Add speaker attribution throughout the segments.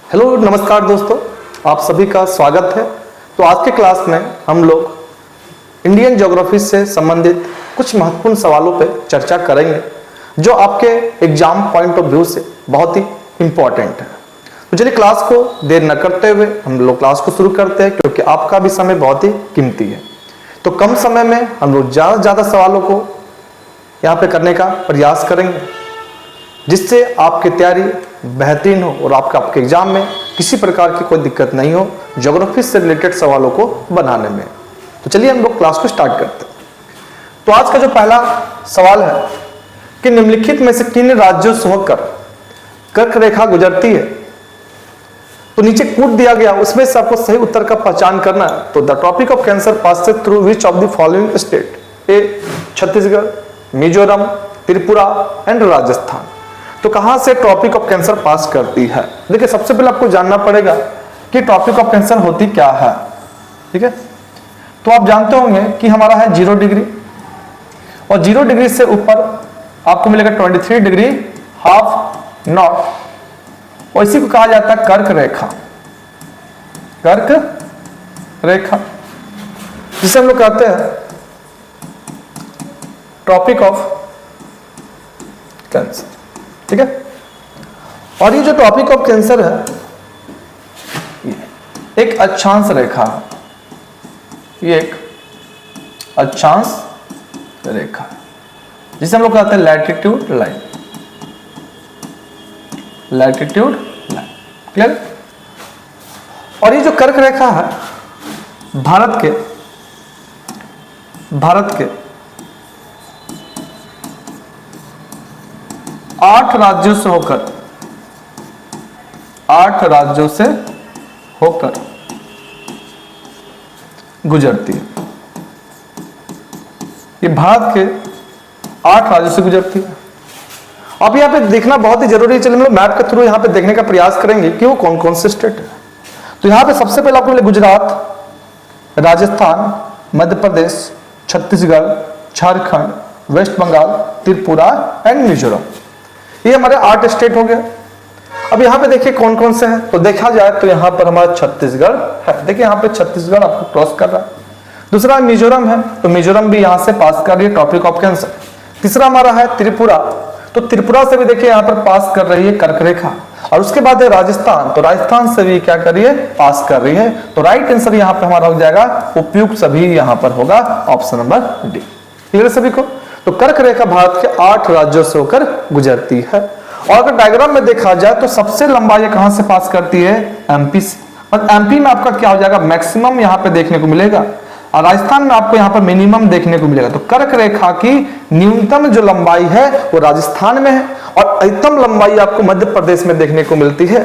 Speaker 1: Hello नमस्कार दोस्तों, आप सभी का स्वागत है। तो आज के क्लास में हम लोग इंडियन ज्योग्राफी से संबंधित कुछ महत्वपूर्ण सवालों पर चर्चा करेंगे जो आपके एग्जाम पॉइंट ऑफ व्यू से बहुत ही इंपॉर्टेंट है। तो चलिए क्लास को देर न करते हुए हम लोग क्लास को शुरू करते हैं, क्योंकि आपका भी समय बहुत ही कीमती है। तो कम समय में हम लोग ज़्यादा से ज़्यादा सवालों को यहाँ पे करने का प्रयास करेंगे, जिससे आपकी तैयारी बेहतरीन हो और आपके एग्जाम में किसी प्रकार की कोई दिक्कत नहीं हो ज्योग्राफी से रिलेटेड सवालों को बनाने में। तो चलिए हम लोग क्लास को स्टार्ट करते हैं। तो आज का जो पहला सवाल है कि निम्नलिखित में से किन राज्यों से होकर कर्क रेखा गुजरती है। तो नीचे कूट दिया गया, उसमें से आपको सही उत्तर का पहचान करना है। तो the tropic of cancer passes through which of the following state? A Chhattisgarh, Mizoram, Tripura and Rajasthan. तो कहां से ट्रॉपिक ऑफ कैंसर पास करती है? देखिए, सबसे पहले आपको जानना पड़ेगा कि ट्रॉपिक ऑफ कैंसर होती क्या है। ठीक है, तो आप जानते होंगे कि हमारा है 0 डिग्री, और 0 डिग्री से ऊपर आपको मिलेगा 23 डिग्री हाफ नॉर्थ, और इसी को कहा जाता है कर्क रेखा। कर्क रेखा जिसे हम लोग कहते हैं ट्रॉपिक ऑफ कैंसर। ठीक है, और ये जो ट्रॉपिक ऑफ कैंसर है एक अक्षांश रेखा है, ये एक अक्षांश रेखा है जिसे हम लोग कहते हैं latitude line. Latitude line, clear? और ये जो कर्क रेखा है भारत के 8 राज्यों से होकर गुजरती है। ये भारत के 8 राज्यों से गुजरती है। अब यहाँ पे देखना बहुत ही जरूरी है। चलिए हम लोग मैप के थ्रू यहाँ पे देखने का प्रयास करेंगे कि वो कौन कौन से स्टेट है। तो यहाँ पे सबसे पहले आपको मिले गुजरात, राजस्थान, मध्य प्रदेश, छत्तीसगढ़, झारखंड, वेस्ट बंगाल, त्रिपुरा एंड मिजोरम। ये हमारे 8 स्टेट हो गए। अब यहाँ पे देखिए कौन कौन से हैं। तो देखा जाए तो यहाँ पर हमारा छत्तीसगढ़ है। देखिए यहाँ पे छत्तीसगढ़ आपको क्रॉस कर रहा है। दूसरा मिजोरम है, तो मिजोरम भी यहाँ से पास कर रही है ट्रॉपिक ऑफ कैंसर। तीसरा हमारा है त्रिपुरा, तो त्रिपुरा से भी देखिए यहाँ पर पास कर रही है कर्क रेखा। और उसके बाद है राजस्थान, तो राजस्थान से भी क्या कर रही है? पास कर रही है। तो राइट आंसर यहाँ पे हमारा हो जाएगा उपयुक्त सभी, यहाँ पर होगा ऑप्शन नंबर डी। क्लियर सभी को? तो कर्क रेखा भारत के 8 राज्यों से होकर गुजरती है। और अगर डायग्राम में देखा जाए तो सबसे लंबा ये कहां से पास करती है? एमपी से। और एमपी में आपका क्या हो जाएगा? मैक्सिमम यहां पे देखने को मिलेगा, और राजस्थान में आपको यहां पर मिनिमम देखने को मिलेगा। तो कर्क रेखा की न्यूनतम जो लंबाई है वो राजस्थान में है, और अधिकतम लंबाई आपको मध्य प्रदेश में देखने को मिलती है।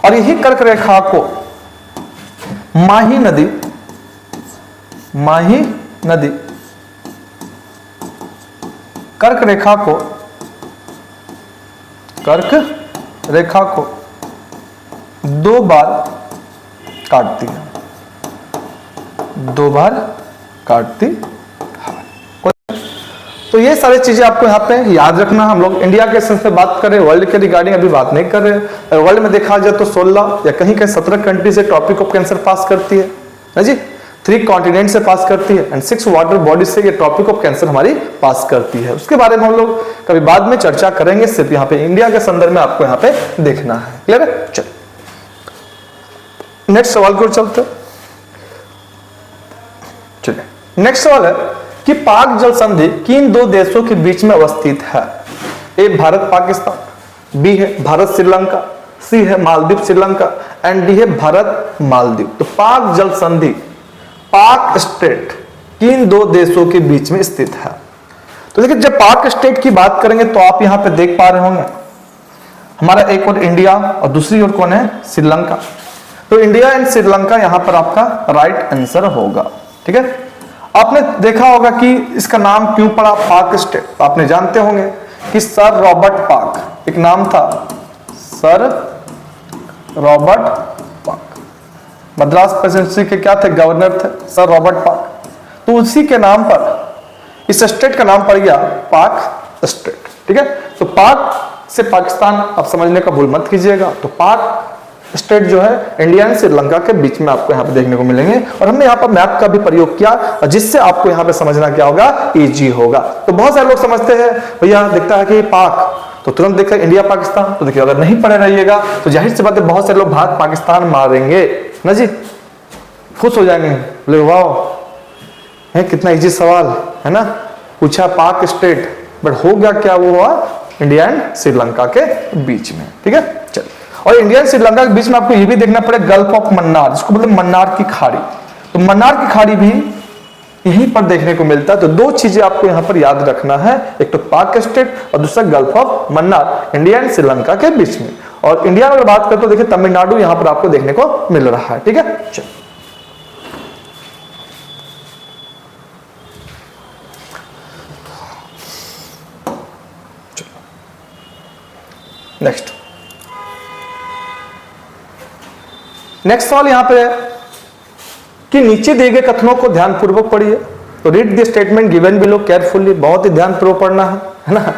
Speaker 1: और यही कर्क रेखा को माही नदी कर्क रेखा को 2 बार काटती है। 2 बार काटती है। तो ये सारी चीजें आपको यहाँ पे याद रखना। हम लोग इंडिया के सेंस पे बात कर रहे हैं, वर्ल्ड के रिगार्डिंग अभी बात नहीं कर रहे। वर्ल्ड में देखा जाए तो 16 या कहीं कहीं 17 कंट्री से टॉपिक ऑफ कैंसर पास करती है जी। 3 कॉन्टिनेंट से पास करती है, एंड 6 वाटर बॉडी से ये टॉपिक ऑफ कैंसर हमारी पास करती है। उसके बारे में हम लोग कभी बाद में चर्चा करेंगे। सिर्फ यहाँ पे इंडिया के संदर्भ में आपको यहाँ पे देखना है। क्लियर है? चलिए नेक्स्ट सवाल को चलते हैं। चलिए नेक्स्ट सवाल है कि पाक जल संधि किन 2 देशों के बीच में अवस्थित है? ए भारत पाकिस्तान, बी है भारत श्रीलंका, सी है मालदीव श्रीलंका, एंड डी है भारत मालदीव। तो पाक जल संधि, पाक स्टेट किन 2 देशों के बीच में स्थित है? तो देखिए, जब पाक स्टेट की बात करेंगे तो आप यहां पे देख पा रहे होंगे हमारा एक और इंडिया और दूसरी ओर कौन है? श्रीलंका। तो इंडिया एंड श्रीलंका यहां पर आपका राइट आंसर होगा। ठीक है, आपने देखा होगा कि इसका नाम क्यों पड़ा पाक स्टेट? तो आपने जानते होंगे कि सर रॉबर्ट पाक एक नाम था, सर रॉबर्ट पाक मद्रास प्रेसिडेंसी के क्या थे? गवर्नर थे, सर रॉबर्ट पाक। तो उसी के नाम पर इस स्टेट का नाम पड़ गया पाक स्टेट। ठीक है, तो पाक से पाकिस्तान आप समझने का भूल मत कीजिएगा। तो पाक स्टेट जो है इंडिया एंड श्रीलंका के बीच में आपको यहाँ पे देखने को मिलेंगे। और हमने यहाँ पर मैप का भी प्रयोग किया जिससे आपको यहाँ पे समझना क्या होगा, इजी होगा। तो बहुत सारे लोग समझते हैं भैया दिखता है कि पाक, तो तुरंत देखकर इंडिया पाकिस्तान, तो देखिए अगर नहीं पढ़े रहिएगा तो जाहिर सी बात है बहुत सारे लोग भारत पाकिस्तान मारेंगे ना जी, खुश हो जाएंगे, बोले वाह है कितना इजी सवाल है ना, पूछा पाक स्टेट, बट हो गया क्या, वो हुआ इंडिया एंड श्रीलंका के बीच में। ठीक है, चलिए। और इंडिया एंड श्रीलंका के बीच में आपको ये भी देखना पड़ेगा गल्फ ऑफ मन्नार, जिसको बोलते हैं मन्नार की खाड़ी। तो मन्नार की खाड़ी भी यहीं पर देखने को मिलता है। तो दो चीजें आपको यहां पर याद रखना है, एक तो पाक स्टेट और दूसरा gulf of Mannar, India and Sri Lanka के बीच में। और इंडिया में अगर बात करें तो देखिए तमिलनाडु यहां पर आपको देखने को मिल रहा है। ठीक है, चलिए। नेक्स्ट सवाल यहां पे है कि नीचे दिए गए कथनों को ध्यानपूर्वक पढ़िए। तो read the statement given below carefully, बहुत ही ध्यानपूर्वक पढ़ना है ना।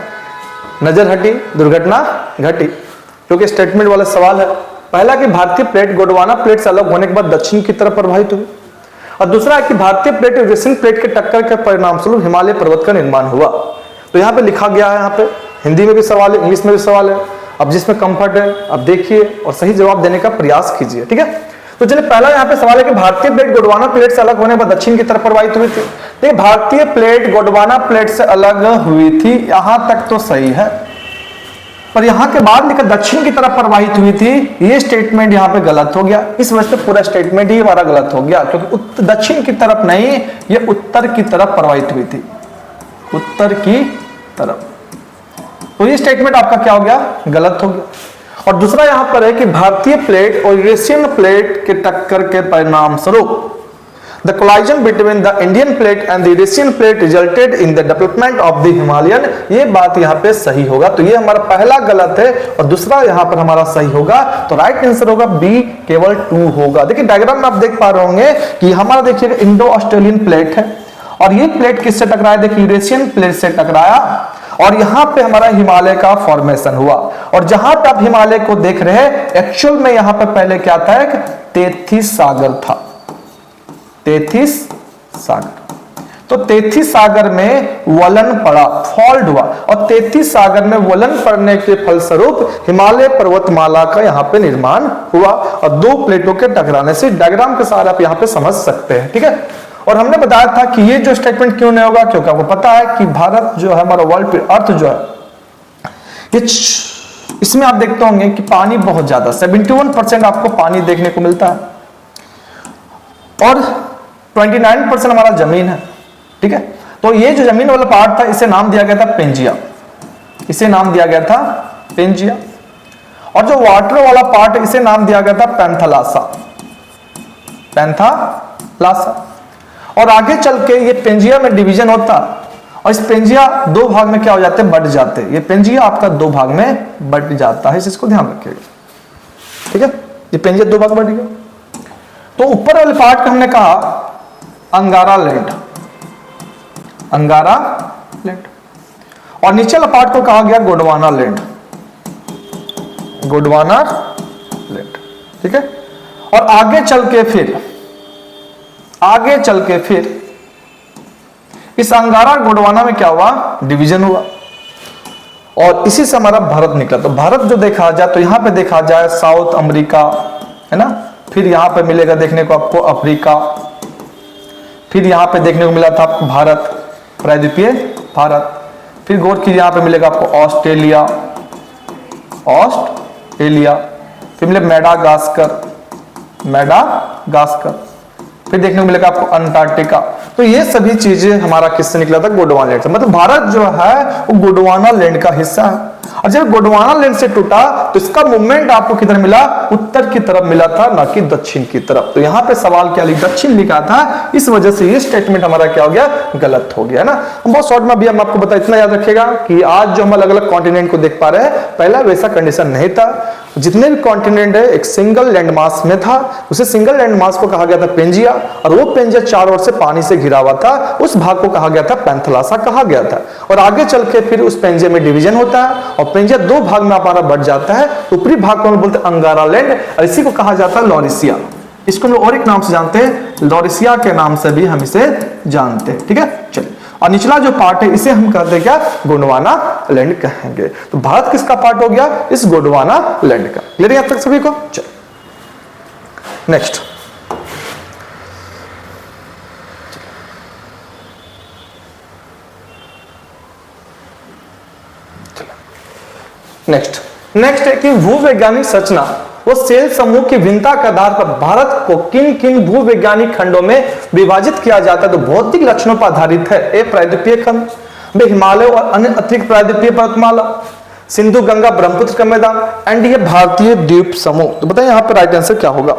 Speaker 1: नजर हटी दुर्घटना घटी, क्योंकि स्टेटमेंट वाला सवाल है। पहला कि भारतीय प्लेट गोंडवाना प्लेट से अलग होने के बाद दक्षिण की तरफ प्रवाहित हुई, और दूसरा है कि भारतीय प्लेट यूरेशियन प्लेट के टक्कर के परिणाम स्वरूप हिमालय पर्वत का निर्माण हुआ। तो यहाँ पे लिखा गया है, यहाँ पे हिंदी में भी सवाल है, इंग्लिश में भी सवाल है। अब जिसमें कंफर्ट है अब देखिए और सही जवाब देने का प्रयास कीजिए। ठीक है, तो चलिए पहला यहाँ पे सवाल है कि भारतीय प्लेट गोंडवाना प्लेट से अलग होने पर दक्षिण की तरफ प्रवाहित हुई थी। तो भारतीय प्लेट गोंडवाना प्लेट से अलग हुई थी, यहां तक तो सही है, पर यहां के बाद लिखा दक्षिण की तरफ प्रवाहित हुई थी, ये स्टेटमेंट यहाँ पे गलत हो गया। इस वजह से पूरा स्टेटमेंट ही हमारा गलत हो गया, क्योंकि दक्षिण की तरफ नहीं, ये उत्तर की तरफ प्रवाहित हुई थी, उत्तर की तरफ। तो ये स्टेटमेंट आपका क्या हो गया, गलत हो गया। और दूसरा यहां पर है कि भारतीय प्लेट और यूरेशियन प्लेट के टक्कर के परिणाम स्वरूप the collision between the Indian plate and the Eurasian plate resulted in the development of the Himalayan, ये बात यहां पे सही होगा। तो ये हमारा पहला गलत है और दूसरा यहां पर हमारा सही होगा। तो राइट आंसर होगा बी, केवल 2 होगा। देखिए डायग्राम में आप देख पा रहे होंगे कि हमारा देखिए इंडो ऑस्ट्रेलियन प्लेट है और ये प्लेट किससे टकराया, देखिए यूरेशियन प्लेट से टकराया और यहां पे हमारा हिमालय का फॉर्मेशन हुआ। और जहां पे आप हिमालय को देख रहे हैं, एक्चुअल में यहां पे पहले क्या था, एक तेथिस सागर था, तेथिस सागर। तो तेथिस सागर में वलन पड़ा, फॉल्ट हुआ, और तेथिस सागर में वलन पड़ने के फलस्वरूप हिमालय पर्वतमाला का यहां पे निर्माण हुआ और दो प्लेटों के टकराने से। डायग्राम के साथ आप यहां पे समझ सकते हैं। ठीक है, और हमने बताया था कि ये जो स्टेटमेंट क्यों नहीं होगा, क्योंकि आपको पता है कि भारत जो है हमारा वर्ल्ड पे अर्थ जो है ये, इसमें आप देखते होंगे कि पानी बहुत ज्यादा 71% आपको पानी देखने को मिलता है और 29% हमारा जमीन है। ठीक है, तो ये जो जमीन वाला पार्ट था इसे नाम दिया गया था पेंजिया, इसे नाम दिया गया था पेंजिया। और जो वाटर वाला पार्ट इसे नाम दिया गया था पैंथालासा, पैंथालासा। और आगे चल के ये पेंजिया में डिवीजन होता और इस पेंजिया 2 भाग में क्या हो जाते हैं, बढ़ जाते हैं। ये पेंजिया आपका 2 भाग में बढ़ जाता है, इसको ध्यान रखिएगा। ठीक है, ये पेंजिया 2 भाग बढ़ गया। तो ऊपर वाले पार्ट का हमने कहा अंगारा लैंड, अंगारा लैंड, और नीचे वाला पार्ट को कहा गया गोंडवाना लैंड, गोंडवाना लैंड। ठीक है, और आगे चल के फिर इस अंगारा गोंडवाना में क्या हुआ, डिवीजन हुआ और इसी से हमारा भारत निकला। तो भारत जो देखा जाए तो यहां पे देखा जाए साउथ अमेरिका है ना, फिर यहां पे मिलेगा देखने को आपको अफ्रीका, फिर यहां पे देखने को मिला था आपको भारत, प्रायद्वीपीय भारत, फिर गौर की यहां पे मिलेगा आपको ऑस्ट्रेलिया, ऑस्ट्रेलिया, फिर मिले मेडागास्कर, मेडागास्कर, फिर देखने को मिलेगा आपको अंटार्कटिका। तो ये सभी चीजें हमारा किससे निकला था, गोंडवाना लैंड से। मतलब भारत जो है वो गोंडवाना लैंड का हिस्सा है। और जब गोंडवाना लैंड से टूटा तो इसका मूवमेंट आपको किधर मिला, उत्तर की तरफ मिला था, ना कि दक्षिण की तरफ। तो यहाँ पे सवाल क्या लिखा, दक्षिण लिखा था, इस वजह से ये स्टेटमेंट हमारा क्या हो गया, गलत हो गया ना। बहुत शॉर्ट में अभी हम आपको बता, इतना याद रखिएगा कि आज जो हम अलग अलग कॉन्टिनेंट को देख पा रहे हैं, पहला वैसा कंडीशन नहीं था। जितने भी कॉन्टिनेंट है एक सिंगल लैंड मास में था, उसे सिंगल लैंड मास को कहा गया था पेंजिया, और वो पेंजिया चारों ओर से पानी से घिरा हुआ था, उस भाग को कहा गया था पैंथालासा कहा गया था। और आगे चल के फिर उस पेंजिया में डिवीजन होता है और पेंजिया दो भाग में हमारा बढ़ जाता है। ऊपरी भाग को हम बोलते हैं अंगारा लैंड और इसी को कहा जाता है लॉरिसिया। इसको हम और एक नाम से जानते हैं, लॉरिसिया के नाम से भी हम इसे जानते हैं। ठीक है, चलिए। और निचला जो पार्ट है इसे हम कहते हैं क्या, गोंडवाना लैंड कहेंगे। तो भारत किसका पार्ट हो गया, इस गोंडवाना लैंड का। क्लियर है यहां तक सभी को? चलिए नेक्स्ट। नेक्स्ट है कि भूवैज्ञानिक संरचना वो सेल समूह की भिन्नता के आधार पर भारत को किन किन भूवैज्ञानिक खंडों में विभाजित किया जाता है। तो भौतिक लक्षणों पर आधारित है। ए प्रायद्वीपीय खंड, बे हिमालय और अन्य अतिरिक्त प्रायद्वीपीय पर्वतमाला, सिंधु गंगा ब्रह्मपुत्र का मैदान, एंड ये भारतीय द्वीप समूह। तो बताइए यहां पर राइट आंसर क्या होगा?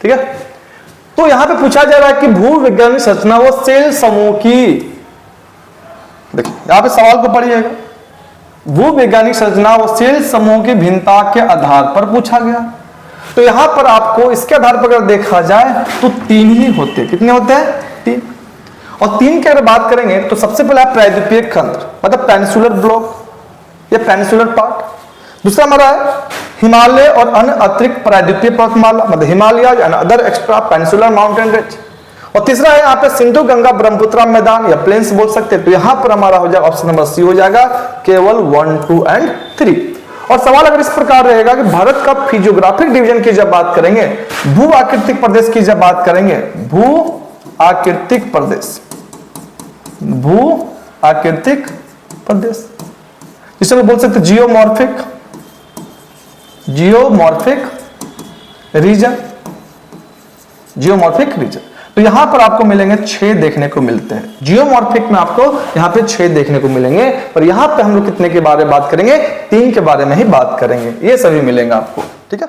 Speaker 1: ठीक है, तो यहां पे पूछा जा रहा है कि भूवैज्ञानिक संरचना वो सेल समूह की, देखिए यहां पे सवाल को पढ़िएगा, भूवैज्ञानिक संरचना वो सेल समूह की भिन्नता के आधार पर पूछा गया। तो यहां पर आपको इसके आधार पर अगर देखा जाए तो तीन ही होते हैं। कितने होते हैं? तीन। और तीन की अगर बात करेंगे तो सबसे पहला प्रायद्वीपीय खंड मतलब पेनिनसुलर ब्लॉक या पेनिनसुलर पार्ट। दूसरा हमारा है हिमालय और अन्य अतिरिक्त प्रायद्वीपीय पर्वतमाला मतलब Himalaya and other extra peninsular mountain range. और तीसरा है यहाँ पे सिंधु गंगा ब्रह्मपुत्र मैदान या प्लेन्स बोल सकते हैं। तो यहां पर हमारा हो जाएगा ऑप्शन नंबर सी हो जाएगा, केवल 1, 2 एंड 3। और सवाल अगर इस प्रकार रहेगा कि भारत का फिजियोग्राफिक डिवीजन की जब बात करेंगे, भू आकृतिक प्रदेश की जब बात करेंगे, भू आकृतिक प्रदेश, भू आकृतिक प्रदेश जिसे हम बोल सकते हैं geomorphic, geomorphic region, geomorphic region. तो यहां पर आपको मिलेंगे 6 देखने को मिलते हैं। जियोमॉर्फिक में आपको यहां पे 6 देखने को मिलेंगे, पर यहां पे हम लोग कितने के बारे में बात करेंगे? 3 के बारे में ही बात करेंगे। ये सभी मिलेंगे आपको। ठीक है।